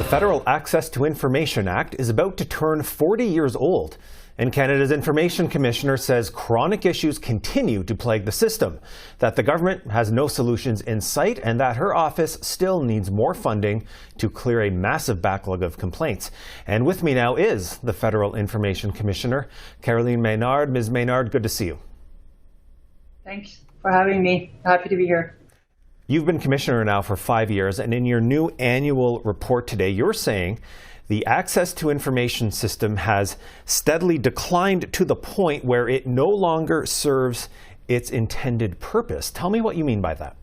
Federal Access to Information Act is about to turn 40 years old, and Canada's Information Commissioner says chronic issues continue to plague the system, that the government has no solutions in sight, and that her office still needs more funding to clear a massive backlog of complaints. And with me now is the Federal Information Commissioner, Caroline Maynard. Ms. Maynard, good to see you. Thanks for having me. Happy to be here. You've been Commissioner now for 5 years, and in your new annual report today, you're saying the access to information system has steadily declined to the point where it no longer serves its intended purpose. Tell me what you mean by that.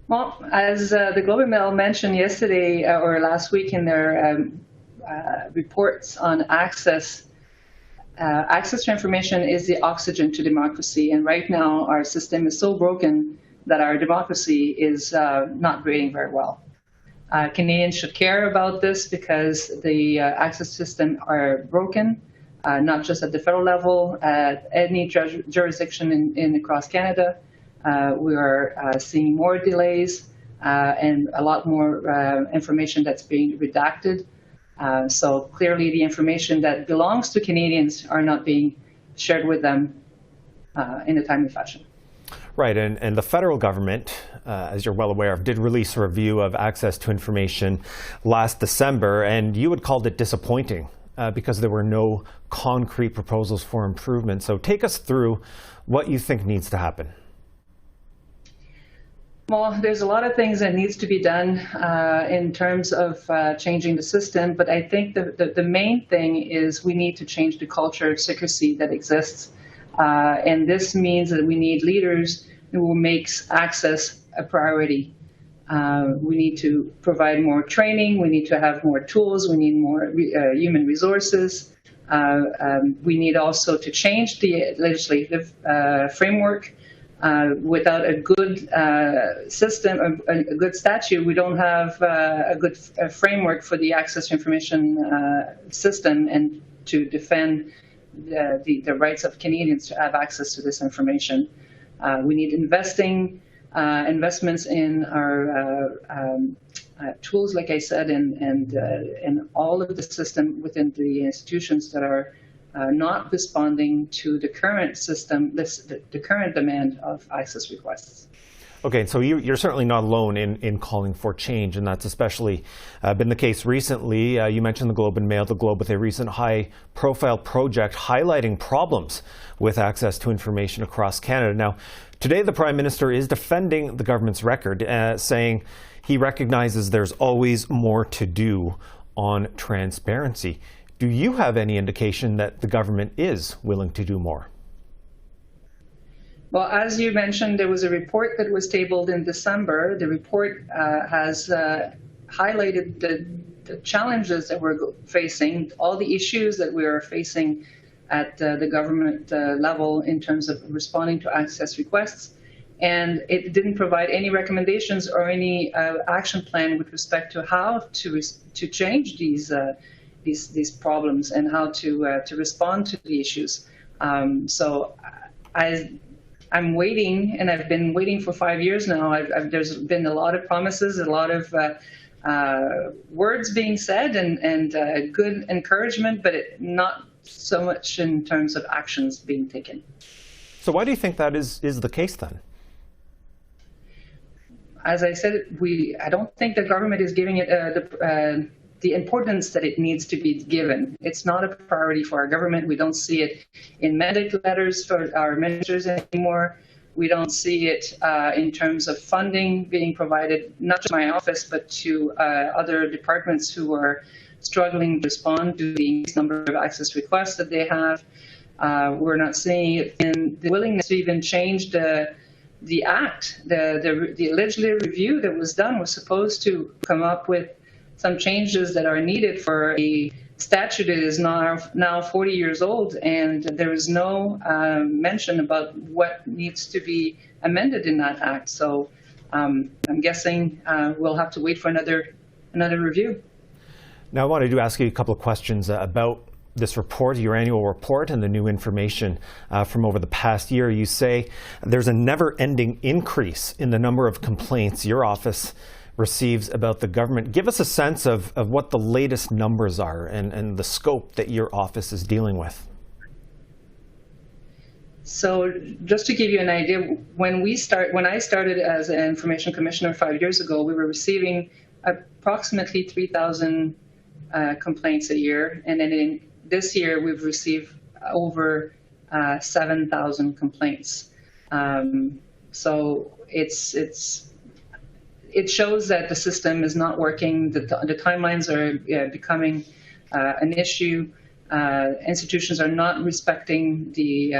Well, as the Globe and Mail mentioned yesterday or last week in their reports on access to information is the oxygen to democracy. And right now, our system is so broken that our democracy is not grading very well. Canadians should care about this because the access system are broken, not just at the federal level, at any jurisdiction in across Canada. We are seeing more delays and a lot more information that's being redacted. So clearly the information that belongs to Canadians are not being shared with them in a timely fashion. Right, and the federal government, as you're well aware of, did release a review of access to information last December, and you had called it disappointing because there were no concrete proposals for improvement. So take us through what you think needs to happen. Well, there's a lot of things that needs to be done in terms of changing the system, but I think the main thing is we need to change the culture of secrecy that exists. And this means that we need leaders who makes access a priority. We need to provide more training. We need to have more tools. We need more human resources. We need also to change the legislative framework. Without a good system, a good statute, we don't have a good framework for the access to information system and to defend the rights of Canadians to have access to this information. We need investments in our tools, like I said, and all of the system within the institutions that are not responding to the current system, the current demand of access requests. Okay, so you're certainly not alone in calling for change, and that's especially been the case recently. You mentioned the Globe and Mail, the Globe, with a recent high-profile project highlighting problems with access to information across Canada. Now, today the Prime Minister is defending the government's record, saying he recognizes there's always more to do on transparency. Do you have any indication that the government is willing to do more? Well, as you mentioned, there was a report that was tabled in December. The report has highlighted the challenges that we're facing, all the issues that we are facing at the government level in terms of responding to access requests. And it didn't provide any recommendations or any action plan with respect to how to change these problems and how to respond to the issues. So I'm waiting, and I've been waiting for 5 years now. There's been a lot of promises, a lot of words being said, and good encouragement, but not so much in terms of actions being taken. So why do you think that is the case then? As I said, I don't think the government is giving it the importance that it needs to be given. It's not a priority for our government. We don't see it in mandate letters for our ministers anymore. We don't see it in terms of funding being provided, not just my office, but to other departments who are struggling to respond to the number of access requests that they have. We're not seeing it in the willingness to even change the act. The legislative review that was done was supposed to come up with some changes that are needed for a statute that is now 40 years old, and there is no mention about what needs to be amended in that act. So I'm guessing we'll have to wait for another review. Now, I wanted to ask you a couple of questions about this report, your annual report, and the new information from over the past year. You say there's a never-ending increase in the number of complaints your office receives about the government. Give us a sense of what the latest numbers are and the scope that your office is dealing with. So just to give you an idea, when I started as an information commissioner 5 years ago, we were receiving approximately 3,000 complaints a year. And then in this year, we've received over 7,000 complaints. So it shows that the system is not working. The timelines are becoming an issue. Institutions are not respecting the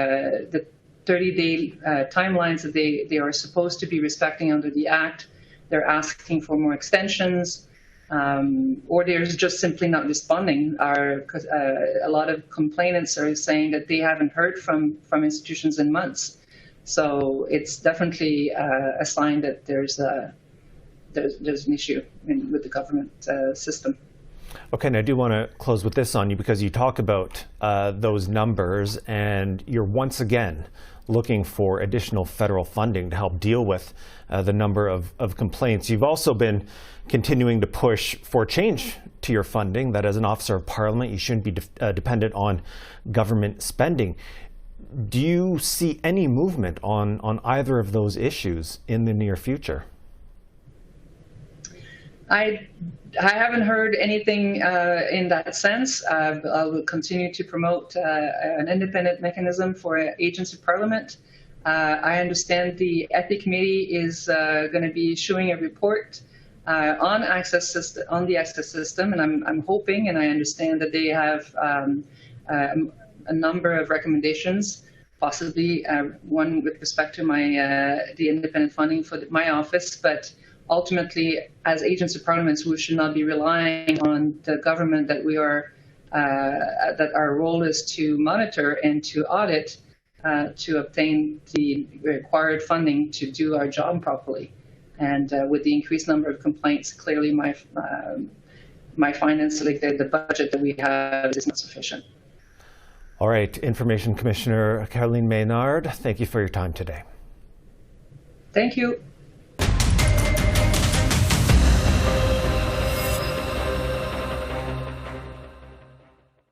30-day timelines that they are supposed to be respecting under the Act. They're asking for more extensions, or they're just simply not responding. A lot of complainants are saying that they haven't heard from institutions in months. So it's definitely a sign that there's an issue with the government system. Okay, and I do want to close with this on you because you talk about those numbers and you're once again looking for additional federal funding to help deal with the number of complaints. You've also been continuing to push for change to your funding, that as an officer of Parliament, you shouldn't be dependent on government spending. Do you see any movement on either of those issues in the near future? I haven't heard anything in that sense. I will continue to promote an independent mechanism for agents of Parliament. I understand the Ethics Committee is going to be issuing a report on the access system, and I'm hoping, and I understand that they have a number of recommendations, possibly one with respect to the independent funding for my office, but ultimately, as agents of Parliament, we should not be relying on the government that that our role is to monitor and to audit to obtain the required funding to do our job properly. And with the increased number of complaints, clearly my finance, like the budget that we have, is not sufficient. All right, Information Commissioner Caroline Maynard, thank you for your time today. Thank you.